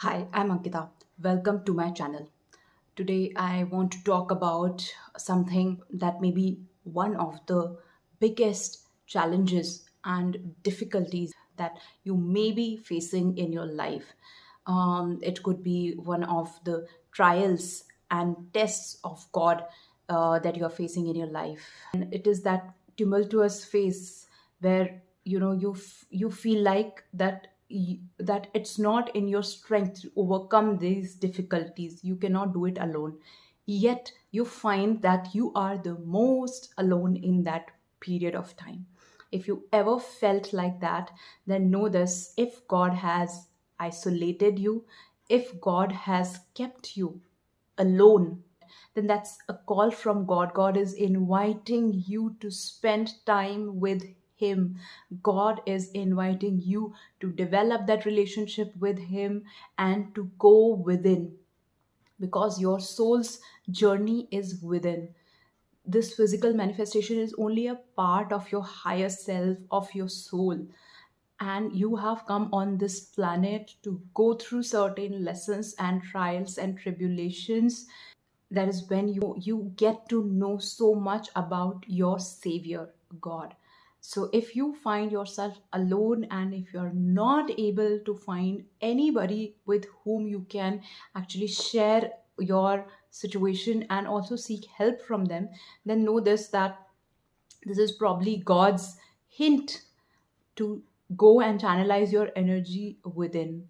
Hi, I'm Ankita. Welcome to my channel. Today, I want to talk about something that may be one of the biggest challenges and difficulties that you may be facing in your life. It could be one of the trials and tests of God that you are facing in your life, and it is that tumultuous phase where you feel like that it's not in your strength to overcome these difficulties. You cannot do it alone, yet you find that you are the most alone in that period of time. If you ever felt like that, then know this: if God has isolated you, if God has kept you alone, then that's a call from God. God is inviting you to spend time with Him. God is inviting you to develop that relationship with Him and to go within, because your soul's journey is within. This physical manifestation is only a part of your higher self, of your soul. And you have come on this planet to go through certain lessons and trials and tribulations. That is when you get to know so much about your savior, God. So if you find yourself alone, and if you're not able to find anybody with whom you can actually share your situation and also seek help from them, then know this, that this is probably God's hint to go and channelize your energy within,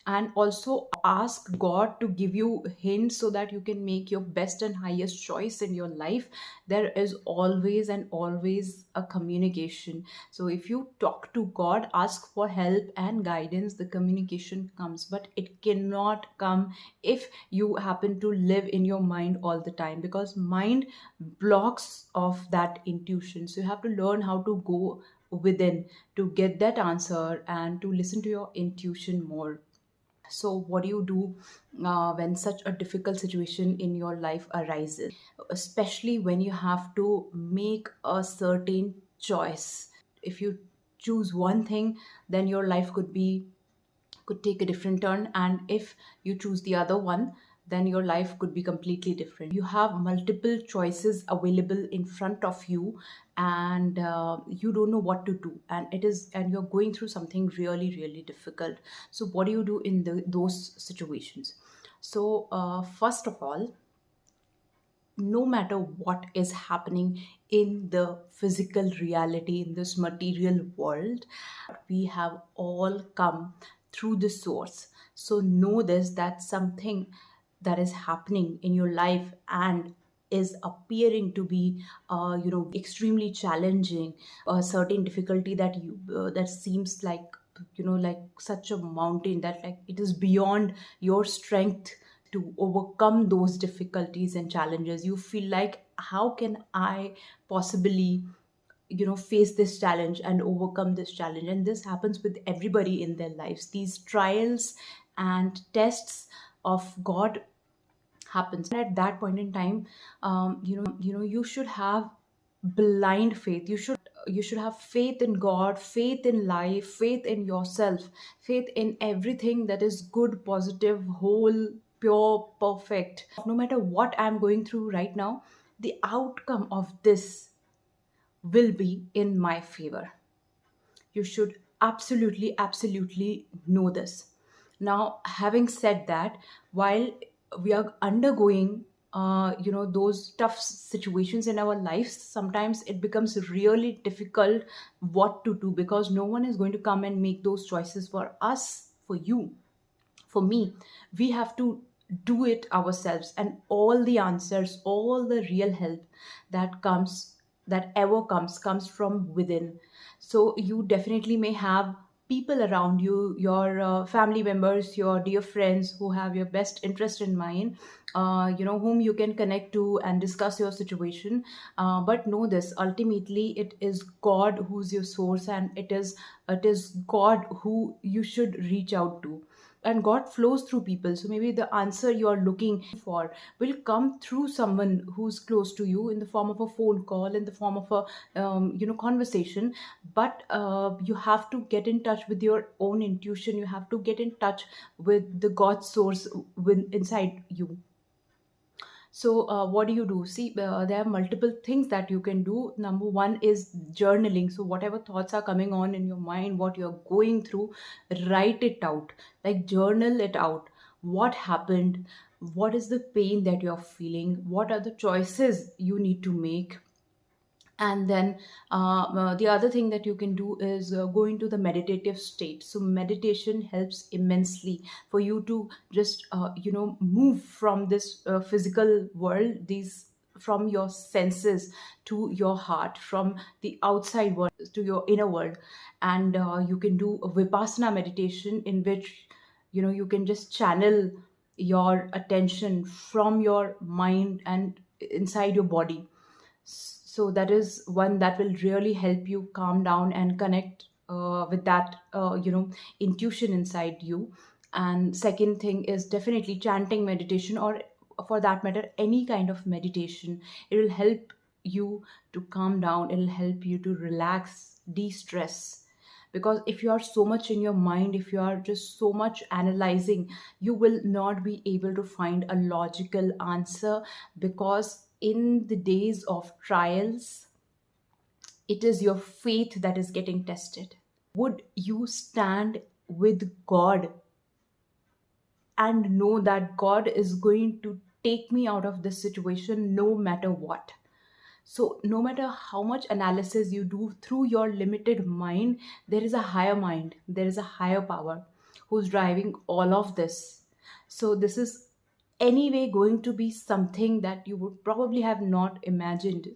and also ask God to give you hints so that you can make your best and highest choice in your life. There is always and always a communication. So if you talk to God, ask for help and guidance, the communication comes, but it cannot come if you happen to live in your mind all the time, because mind blocks off that intuition. So you have to learn how to go within to get that answer and to listen to your intuition more. So, what do you do when such a difficult situation in your life arises, especially when you have to make a certain choice? If you choose one thing, then your life could take a different turn, and if you choose the other one, then your life could be completely different. You have multiple choices available in front of you, and you don't know what to do, and you're going through something really really difficult. So what do you do in those situations? So first of all, no matter what is happening in the physical reality, in this material world, we have all come through the source. So know this, that something that is happening in your life and is appearing to be extremely challenging, a certain difficulty that you that seems like, like such a mountain, that like it is beyond your strength to overcome those difficulties and challenges. You feel like, how can I possibly face this challenge and overcome this challenge? And this happens with everybody in their lives. These trials and tests of God happens, and at that point in time, you should have blind faith. You should have faith in God, faith in life, faith in yourself, faith in everything that is good, positive, whole, pure, perfect. No matter what I'm going through right now, the outcome of this will be in my favor. You should absolutely, absolutely know this. Now, having said that, while we are undergoing those tough situations in our lives, sometimes it becomes really difficult what to do, because no one is going to come and make those choices for us, for you, for me. We have to do it ourselves, and all the answers, all the real help that comes, that ever comes from within. So you definitely may have people around you, your family members, your dear friends, who have your best interest in mind, whom you can connect to and discuss your situation. But know this: ultimately it is God who's your source, and it is God who you should reach out to. and God flows through people. So maybe the answer you are looking for will come through someone who's close to you, in the form of a phone call, in the form of a conversation. But you have to get in touch with your own intuition. You have to get in touch with the God source inside you. So, what do you do? See, there are multiple things that you can do. Number one is journaling. So, whatever thoughts are coming on in your mind, what you're going through, write it out. Like, journal it out. What happened? What is the pain that you're feeling? What are the choices you need to make? And then the other thing that you can do is go into the meditative state. So meditation helps immensely for you to just move from this physical world, these from your senses to your heart, from the outside world to your inner world. And you can do a vipassana meditation, in which you can just channel your attention from your mind and inside your body. So that is one that will really help you calm down and connect with that intuition inside you. And second thing is definitely chanting meditation, or for that matter any kind of meditation. It will help you to calm down, it will help you to relax, de-stress. Because if you are so much in your mind, if you are just so much analyzing, you will not be able to find a logical answer. Because in the days of trials, it is your faith that is getting tested. Would you stand with God and know that God is going to take me out of this situation no matter what? So, no matter how much analysis you do through your limited mind, there is a higher mind, there is a higher power who's driving all of this. So, this is anyway going to be something that you would probably have not imagined.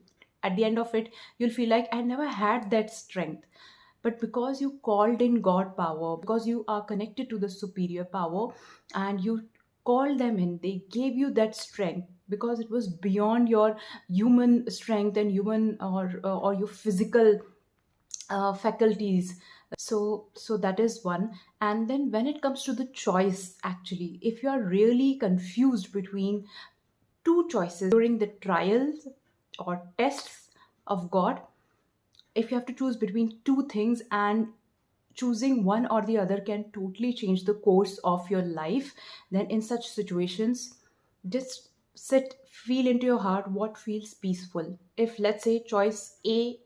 At the end of it, you'll feel like I never had that strength. But because you called in God power, because you are connected to the superior power, and you called them in, they gave you that strength, because it was beyond your human strength and human or your physical faculties. So that is one. And then when it comes to the choice, actually, if you are really confused between two choices during the trials or tests of God, if you have to choose between two things, and choosing one or the other can totally change the course of your life, then in such situations, just sit, feel into your heart what feels peaceful. If, let's say, choice A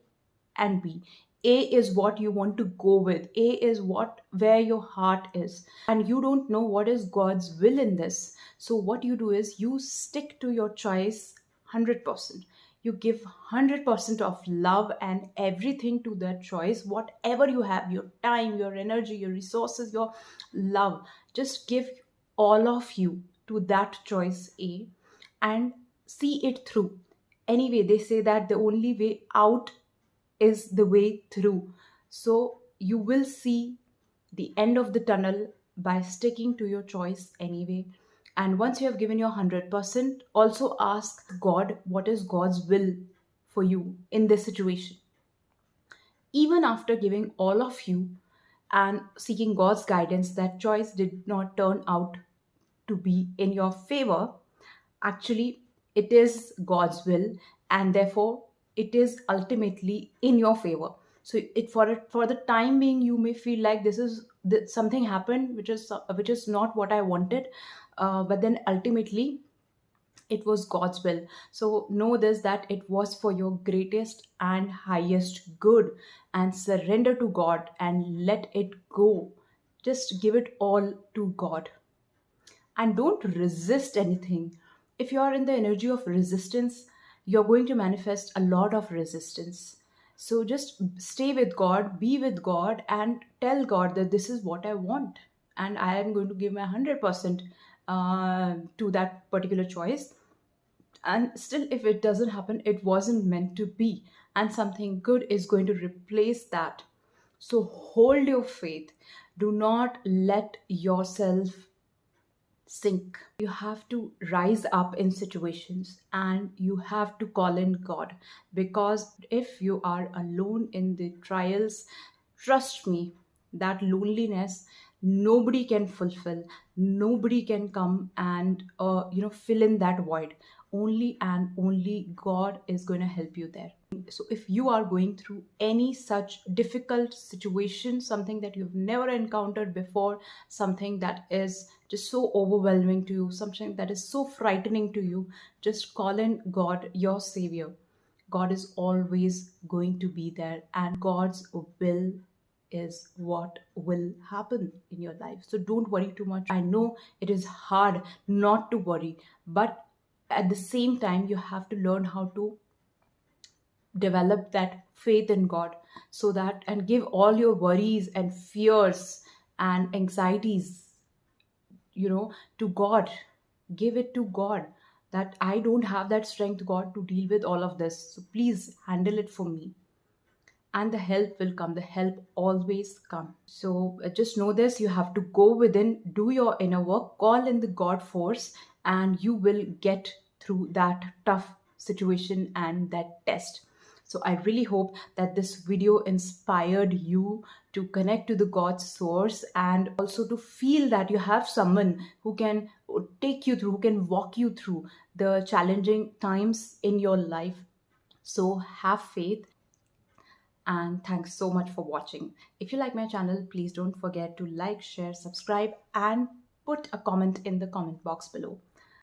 and B, A is what you want to go with, A is what where your heart is, and you don't know what is God's will in this. So what you do is you stick to your choice 100%. You give 100% of love and everything to that choice. Whatever you have, your time, your energy, your resources, your love, just give all of you to that choice A, and see it through. Anyway, they say that the only way out is the way through. So you will see the end of the tunnel by sticking to your choice anyway. And once you have given your 100%, also ask God what is God's will for you in this situation. Even after giving all of you and seeking God's guidance, that choice did not turn out to be in your favor. Actually, it is God's will, and therefore it is ultimately in your favor. So it for the time being, you may feel like this is something happened which is not what I wanted, but then ultimately it was God's will. So know this, that it was for your greatest and highest good. And surrender to God and let it go. Just give it all to God, and don't resist anything. If you are in the energy of resistance, you're going to manifest a lot of resistance. So just stay with God, be with God, and tell God that this is what I want, and I am going to give my 100% to that particular choice. And still, if it doesn't happen, it wasn't meant to be, and something good is going to replace that. So hold your faith. Do not let yourself sink. You have to rise up in situations, and you have to call in God. Because if you are alone in the trials, trust me, that loneliness Nobody can fulfill, nobody can come and fill in that void. Only and only God is going to help you there. So if you are going through any such difficult situation, something that you've never encountered before, something that is just so overwhelming to you, something that is so frightening to you, just call in God, your savior. God is always going to be there, and God's will is what will happen in your life. So don't worry too much. I know it is hard not to worry, but at the same time, you have to learn how to develop that faith in God, so that and give all your worries and fears and anxieties, to God. Give it to God, that I don't have that strength, God, to deal with all of this. So please handle it for me, and the help will come. The help always come. So just know this: you have to go within, do your inner work, call in the God force, and you will get through that tough situation and that test. So I really hope that this video inspired you to connect to the God source, and also to feel that you have someone who can take you through, who can walk you through the challenging times in your life. So have faith, and thanks so much for watching. If you like my channel, please don't forget to like, share, subscribe, and put a comment in the comment box below.